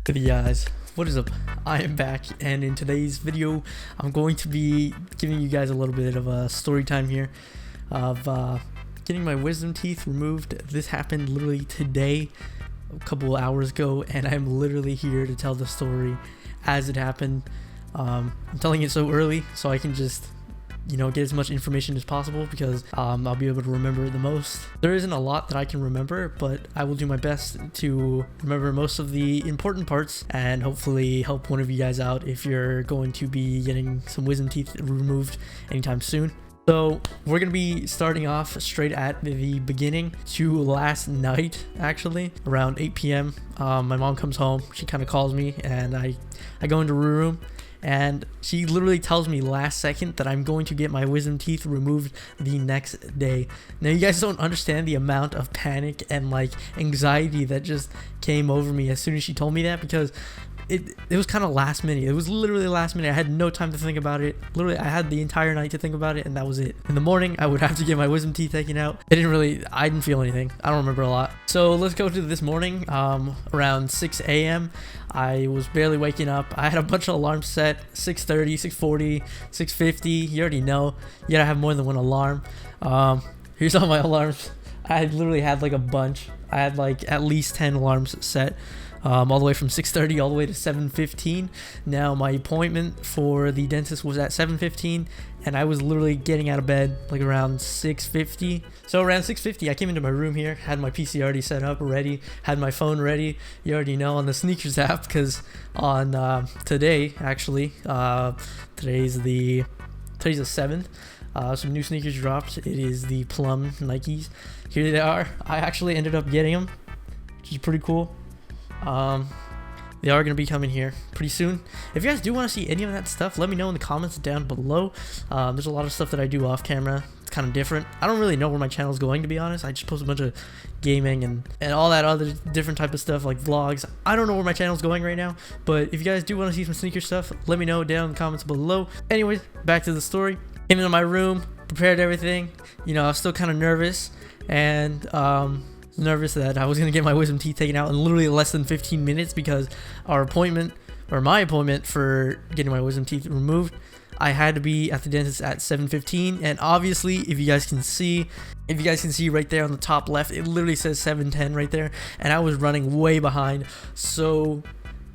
Hey guys, what is up? I am back, and in today's video I'm going to be giving you guys a little bit of a story time here of getting my wisdom teeth removed. This happened literally today, a couple of hours ago, and I'm literally here to tell the story as it happened. I'm telling it so early so I can just get as much information as possible, because I'll be able to remember the most. There isn't a lot that I can remember, but I will do my best to remember most of the important parts and hopefully help one of you guys out if you're going to be getting some wisdom teeth removed anytime soon. So we're going to be starting off straight at the beginning to last night, actually around 8 p.m. My mom comes home, she kind of calls me, and I go into her room, and she literally tells me last second that I'm going to get my wisdom teeth removed the next day. Now, you guys don't understand the amount of panic and like anxiety that just came over me as soon as she told me that, because it was kind of last minute. It was literally last minute. I had no time to think about it. Literally, I had the entire night to think about it, and that was it. In the morning, I would have to get my wisdom teeth taken out. I didn't feel anything. I don't remember a lot. So let's go to this morning. Around 6 a.m. I was barely waking up. I had a bunch of alarms set: 6:30, 6:40, 6:50. You already know. You gotta have more than one alarm. Here's all my alarms. I literally had like a bunch. I had like at least 10 alarms set. All the way from 6:30 all the way to 7:15. Now, my appointment for the dentist was at 7:15, and I was literally getting out of bed like around 6:50. So around 6:50, I came into my room here, had my PC already set up, ready, had my phone ready. You already know, on the sneakers app, because on today, actually, today's the 7th. Some new sneakers dropped. It is the Plum Nikes. Here they are. I actually ended up getting them, which is pretty cool. They are going to be coming here pretty soon. If you guys do want to see any of that stuff, let me know in the comments down below. There's a lot of stuff that I do off camera. It's kind of different. I don't really know where my channel is going, to be honest. I just post a bunch of gaming and all that other different type of stuff, like vlogs. I don't know where my channel is going right now, but if you guys do want to see some sneaker stuff, let me know down in the comments below. Anyways, back to the story. Came into my room, prepared everything. I was still kind of nervous, and nervous that I was going to get my wisdom teeth taken out in literally less than 15 minutes, because my appointment for getting my wisdom teeth removed, I had to be at the dentist at 7:15, and obviously if you guys can see right there on the top left, it literally says 7:10 right there, and I was running way behind, so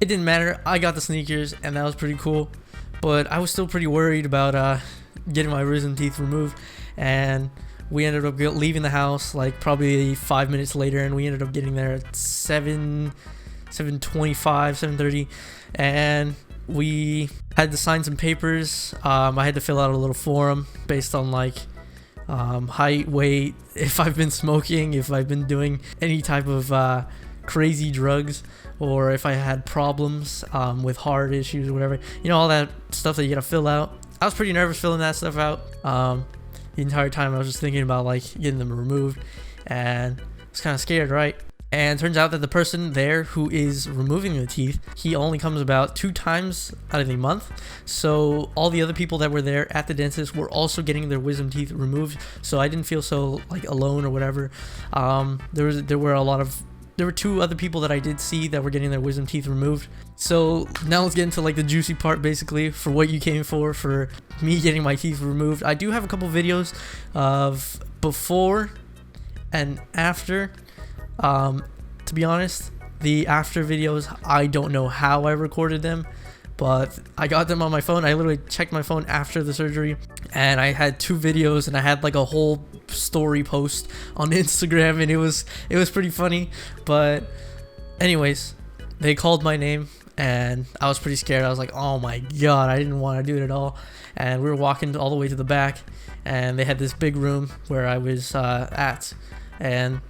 it didn't matter. I got the sneakers, and that was pretty cool, but I was still pretty worried about getting my wisdom teeth removed. And we ended up leaving the house like probably 5 minutes later, and we ended up getting there at 7:25, 7:30, and we had to sign some papers. I had to fill out a little form based on like height, weight, if I've been smoking, if I've been doing any type of crazy drugs, or if I had problems with heart issues or whatever. All that stuff that you gotta fill out. I was pretty nervous filling that stuff out. The entire time I was just thinking about like getting them removed, and I was kind of scared, right? And it turns out that the person there who is removing the teeth, he only comes about 2 times out of the month. So all the other people that were there at the dentist were also getting their wisdom teeth removed. So I didn't feel so like alone or whatever. There were 2 other people that I did see that were getting their wisdom teeth removed. So now let's get into like the juicy part, basically, for what you came for me getting my teeth removed. I do have a couple videos of before and after. To be honest, the after videos, I don't know how I recorded them, but I got them on my phone. I literally checked my phone after the surgery, and I had 2 videos, and I had like a whole story post on Instagram, and it was pretty funny. But anyways, they called my name, and I was pretty scared. I was like, oh my god, I didn't want to do it at all. And we were walking all the way to the back, and they had this big room where I was at. And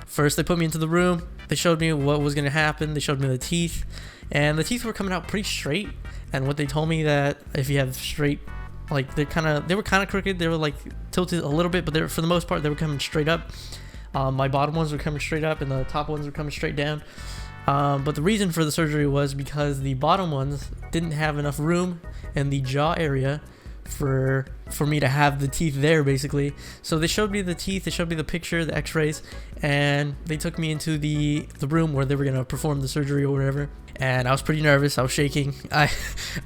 first they put me into the room. They showed me what was going to happen. They showed me the teeth, and the teeth were coming out pretty straight. And what they told me, that if you have straight, like they were kind of crooked. They were like tilted a little bit, but for the most part, they were coming straight up. My bottom ones were coming straight up, and the top ones were coming straight down. But the reason for the surgery was because the bottom ones didn't have enough room in the jaw area for me to have the teeth there, basically. So they showed me the teeth, they showed me the picture, the x-rays, and they took me into the room where they were gonna perform the surgery or whatever. And I was pretty nervous. I was shaking. I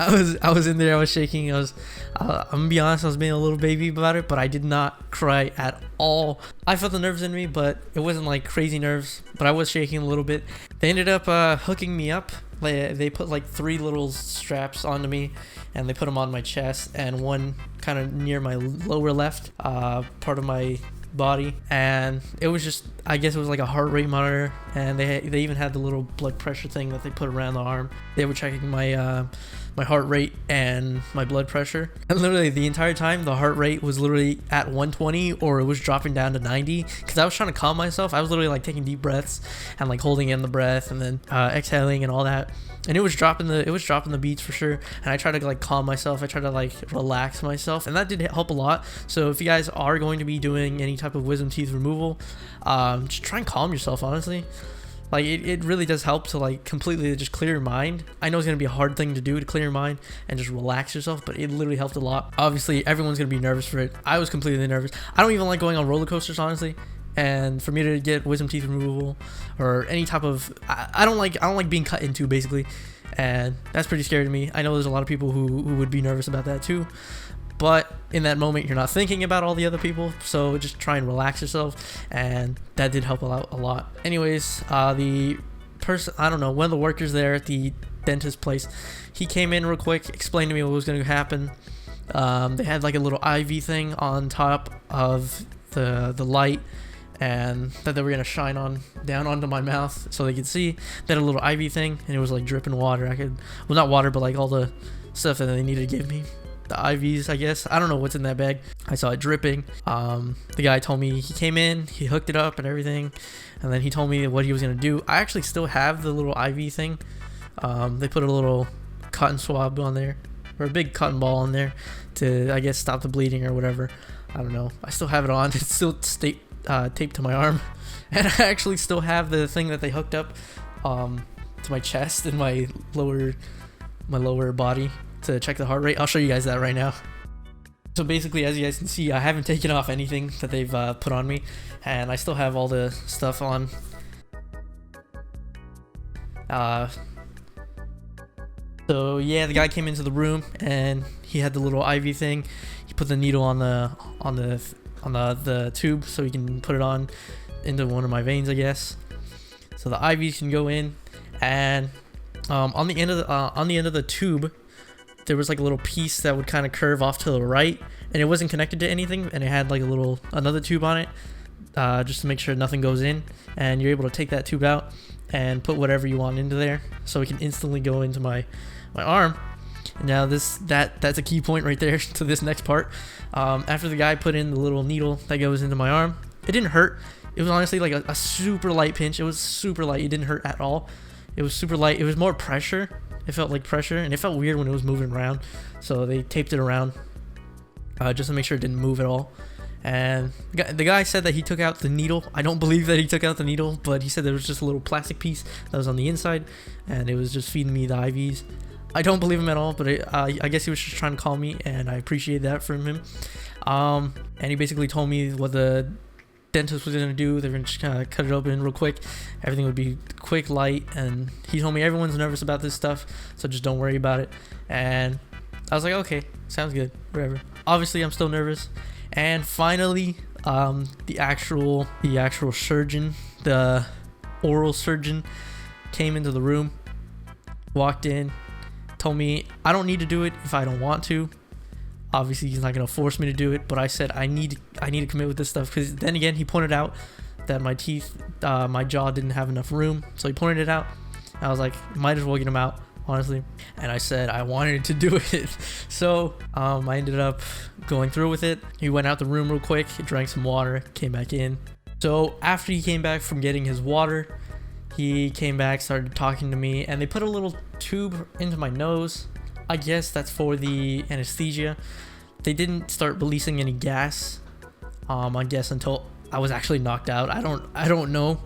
was in there. I was shaking. I'm gonna be honest. I was being a little baby about it, but I did not cry at all. I felt the nerves in me, but it wasn't like crazy nerves. But I was shaking a little bit. They ended up hooking me up. They put like 3 little straps onto me, and they put them on my chest and one kind of near my lower left part of my body. And it was just, I guess it was like a heart rate monitor, and they even had the little blood pressure thing that they put around the arm. They were checking my my heart rate and my blood pressure, and literally the entire time the heart rate was literally at 120, or it was dropping down to 90, because I was trying to calm myself. I was literally like taking deep breaths and like holding in the breath and then exhaling and all that, and it was dropping the beats for sure. And I tried to like calm myself. I tried to like relax myself, and that did help a lot. So if you guys are going to be doing any type of wisdom teeth removal, just try and calm yourself, honestly. Like it really does help to like completely just clear your mind. I know it's gonna be a hard thing to do, to clear your mind and just relax yourself, but it literally helped a lot. Obviously everyone's gonna be nervous for it. I was completely nervous. I don't even like going on roller coasters, honestly. And for me to get wisdom teeth removal or any type of, I don't like being cut into, basically, and that's pretty scary to me. I know there's a lot of people who would be nervous about that too, but in that moment you're not thinking about all the other people, so just try and relax yourself, and that did help out a lot. Anyways, the person, I don't know, one of the workers there at the dentist place, he came in real quick, explained to me what was going to happen. They had like a little IV thing on top of the light, and that they were gonna shine on down onto my mouth so they could see. They had a little IV thing, and it was like dripping water. Well, not water, but like all the stuff that they needed to give me, the IVs, I guess. I don't know what's in that bag. I saw it dripping. The guy told me, he came in, he hooked it up and everything, and then he told me what he was gonna do. I actually still have the little IV thing. They put a little cotton swab on there, or a big cotton ball on there to, I guess, stop the bleeding or whatever. I don't know. I still have it on. It's still taped to my arm, and I actually still have the thing that they hooked up to my chest and my lower body to check the heart rate. I'll show you guys that right now. So basically, as you guys can see, I haven't taken off anything that they've put on me, and I still have all the stuff on. So yeah, the guy came into the room and he had the little IV thing. He put the needle on the tube so he can put it on into one of my veins, I guess, so the IVs can go in. And on the end of the tube, there was like a little piece that would kind of curve off to the right, and it wasn't connected to anything, and it had like another tube on it, just to make sure nothing goes in. And you're able to take that tube out and put whatever you want into there, so it can instantly go into my arm. Now that's a key point right there to this next part. After the guy put in the little needle that goes into my arm, it didn't hurt. It was honestly like a super light pinch. It was super light. It didn't hurt at all. It was super light. It was more pressure. It felt like pressure, and it felt weird when it was moving around. So they taped it around just to make sure it didn't move at all. And the guy said that he took out the needle. I don't believe that he took out the needle, but he said there was just a little plastic piece that was on the inside, and it was just feeding me the IVs. I don't believe him at all, but I guess he was just trying to call me, and I appreciate that from him. And he basically told me what the dentist was going to do. They were just kind of cut it open real quick. Everything would be quick, light, and he told me everyone's nervous about this stuff, so just don't worry about it. And I was like, okay, sounds good, whatever. Obviously, I'm still nervous. And finally, the actual surgeon, the oral surgeon, came into the room, walked in, told me I don't need to do it if I don't want to. Obviously, he's not gonna force me to do it, but I said I need to commit with this stuff, because then again, he pointed out that my teeth, my jaw didn't have enough room, so he pointed it out. I was like, might as well get them out, honestly. And I said I wanted to do it. So I ended up going through with it. He went out the room real quick, he drank some water, came back in. So after he came back from getting his water, he came back, started talking to me, and they put a little tube into my nose. I guess that's for the anesthesia. They didn't start releasing any gas, I guess, until I was actually knocked out. I don't know,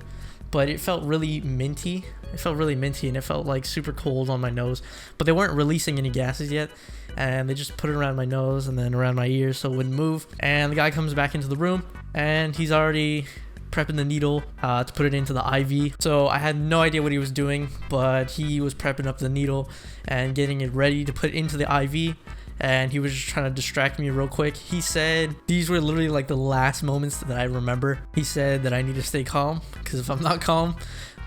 but it felt really minty It felt really minty, and it felt like super cold on my nose, but they weren't releasing any gases yet, and they just put it around my nose and then around my ears so it wouldn't move. And the guy comes back into the room, and he's already prepping the needle to put it into the IV. So I had no idea what he was doing, but he was prepping up the needle and getting it ready to put into the IV, and he was just trying to distract me real quick. He said these were literally like the last moments that I remember. He said that I need to stay calm, because if I'm not calm,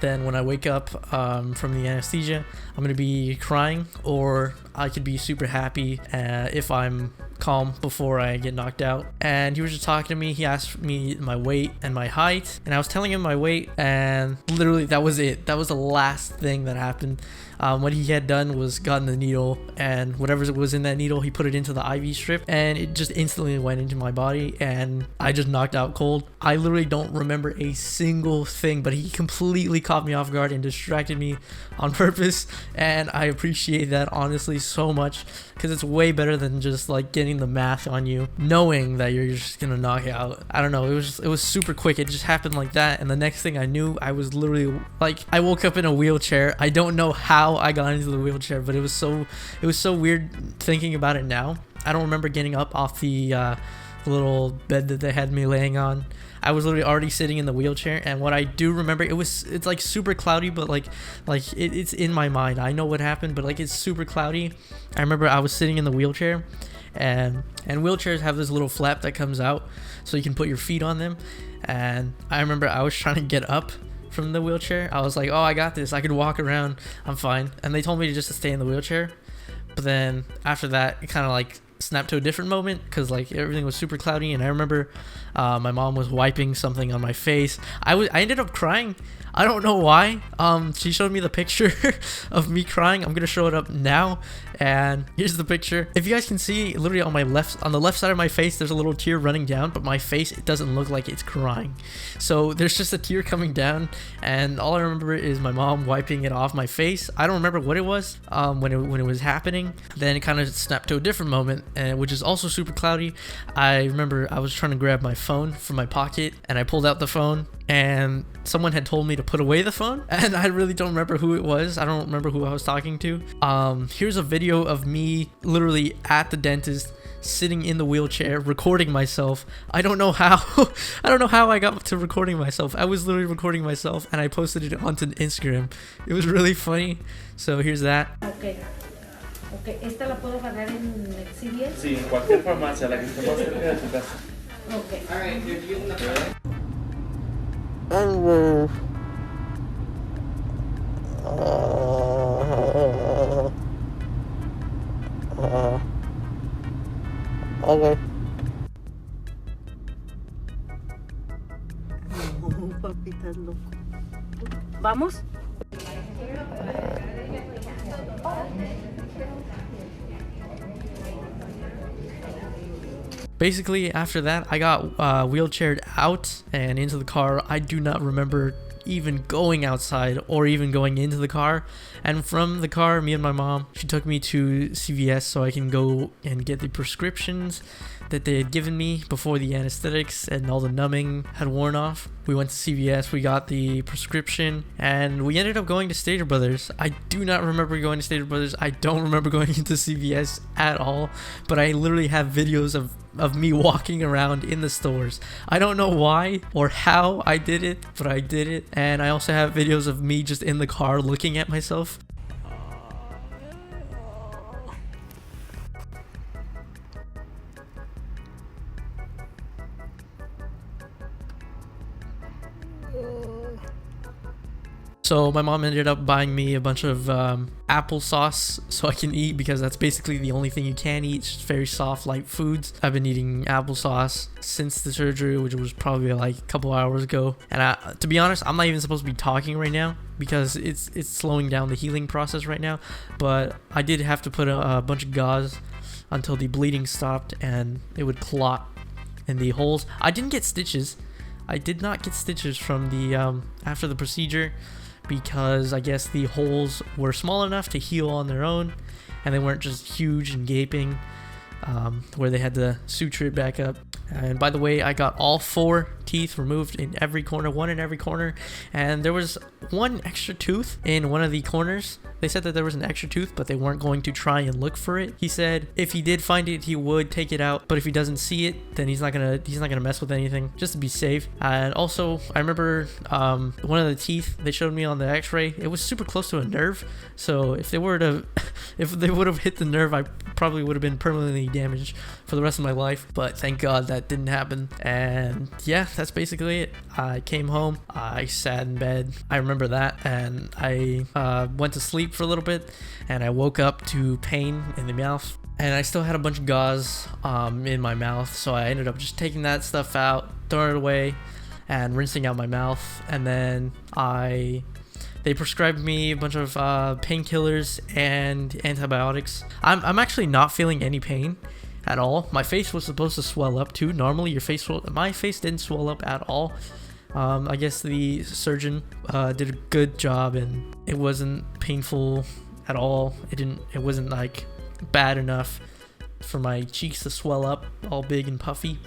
then when I wake up from the anesthesia, I'm gonna be crying, or I could be super happy if I'm calm before I get knocked out. And he was just talking to me. He asked me my weight and my height, and I was telling him my weight, and literally that was it. That was the last thing that happened. What he had done was gotten the needle, and whatever was in that needle, he put it into the IV strip, and it just instantly went into my body, and I just knocked out cold. I literally don't remember a single thing, but he completely caught me off guard and distracted me on purpose, and I appreciate that honestly so much, because it's way better than just like getting the math on you, knowing that you're just gonna knock out. I don't know, it was super quick. It just happened like that, and the next thing I knew, I was literally like, I woke up in a wheelchair. I don't know how I got into the wheelchair, but it was so weird thinking about it now. I don't remember getting up off the little bed that they had me laying on. I was literally already sitting in the wheelchair, and what I do remember, it's like super cloudy, but like it's in my mind. I know what happened, but like it's super cloudy. I remember I was sitting in the wheelchair, and wheelchairs have this little flap that comes out so you can put your feet on them, and I remember I was trying to get up from the wheelchair. I was like, oh, I got this, I could walk around, I'm fine. And they told me just to stay in the wheelchair, but then after that it kind of like snapped to a different moment, because like everything was super cloudy, and I remember my mom was wiping something on my face. I ended up crying. I don't know why. She showed me the picture of me crying. I'm gonna show it up now, and here's the picture. If you guys can see, literally on the left side of my face, there's a little tear running down, but my face, it doesn't look like it's crying. So there's just a tear coming down, and all I remember is my mom wiping it off my face. I don't remember what it was when it was happening. Then it kind of snapped to a different moment, which is also super cloudy. I remember I was trying to grab my phone from my pocket, and I pulled out the phone, and someone had told me to put away the phone, and I really don't remember who it was. I don't remember who I was talking to. Here's a video of me literally at the dentist, sitting in the wheelchair, recording myself. I don't know how I don't know how I got to recording myself. I was literally recording myself, and I posted it onto Instagram. It was really funny. So here's that. Okay. ¿Esta la puedo agarrar en CVS? Sí, en cualquier farmacia, la que esté más cerca de tu casa. Okay. All right, you're using the phone. Okay. Papitas loco. ¿Vamos? Basically, after that, I got wheelchaired out and into the car. I do not remember even going outside or even going into the car. And from the car, me and my mom, she took me to CVS so I can go and get the prescriptions that they had given me before the anesthetics and all the numbing had worn off. We went to CVS, we got the prescription, and we ended up going to Stater Brothers. I do not remember going to Stater Brothers. I don't remember going into CVS at all, but I literally have videos of me walking around in the stores. I don't know why or how I did it, but I did it. And I also have videos of me just in the car looking at myself. So my mom ended up buying me a bunch of applesauce so I can eat, because that's basically the only thing you can eat. It's just very soft, light foods. I've been eating applesauce since the surgery, which was probably like a couple hours ago. And to be honest, I'm not even supposed to be talking right now because it's slowing down the healing process right now. But I did have to put a bunch of gauze until the bleeding stopped and it would clot in the holes. I didn't get stitches. I did not get stitches from the after the procedure, because I guess the holes were small enough to heal on their own, and they weren't just huge and gaping where they had to suture it back up. And by the way, I got all 4 teeth removed in every corner, one in every corner, and there was one extra tooth in one of the corners. They said that there was an extra tooth, but they weren't going to try and look for it. He said if he did find it, he would take it out, but if he doesn't see it, then he's not gonna mess with anything, just to be safe. And also, I remember one of the teeth they showed me on the X-ray. It was super close to a nerve, so if they would have hit the nerve, I probably would have been permanently damaged for the rest of my life. But thank God that didn't happen. And yeah, that's basically it. I came home, I sat in bed. I remember that, and I went to sleep for a little bit, and I woke up to pain in the mouth, and I still had a bunch of gauze in my mouth, so I ended up just taking that stuff out, throwing it away, and rinsing out my mouth. And then they prescribed me a bunch of painkillers and antibiotics. I'm actually not feeling any pain at all. My face was supposed to swell up too. Normally my face didn't swell up at all. I guess the surgeon did a good job, and it wasn't painful at all. It wasn't like bad enough for my cheeks to swell up all big and puffy.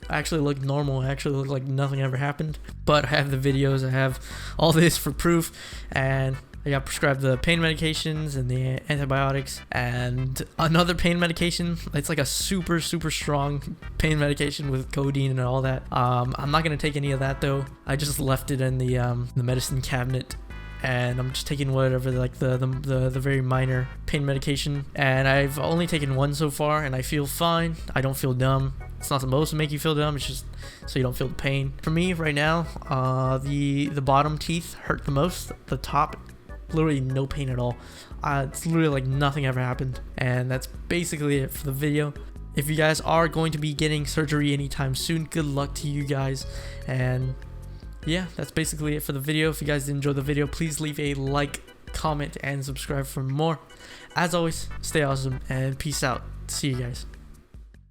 I actually looked normal. I actually looked like nothing ever happened. But I have the videos. I have all this for proof. And I got prescribed the pain medications and the antibiotics and another pain medication. It's like a super strong pain medication with codeine and all that. I'm not gonna take any of that though. I just left it in the medicine cabinet, and I'm just taking whatever, like the very minor pain medication. And I've only taken one so far, and I feel fine. I don't feel dumb. It's not supposed to make you feel dumb. It's just so you don't feel the pain. For me right now, the bottom teeth hurt the most. The top, literally no pain at all. It's literally like nothing ever happened. And that's basically it for the video. If you guys are going to be getting surgery anytime soon, good luck to you guys. And yeah, that's basically it for the video. If you guys did enjoy the video, please leave a like, comment, and subscribe for more. As always, stay awesome and peace out. See you guys.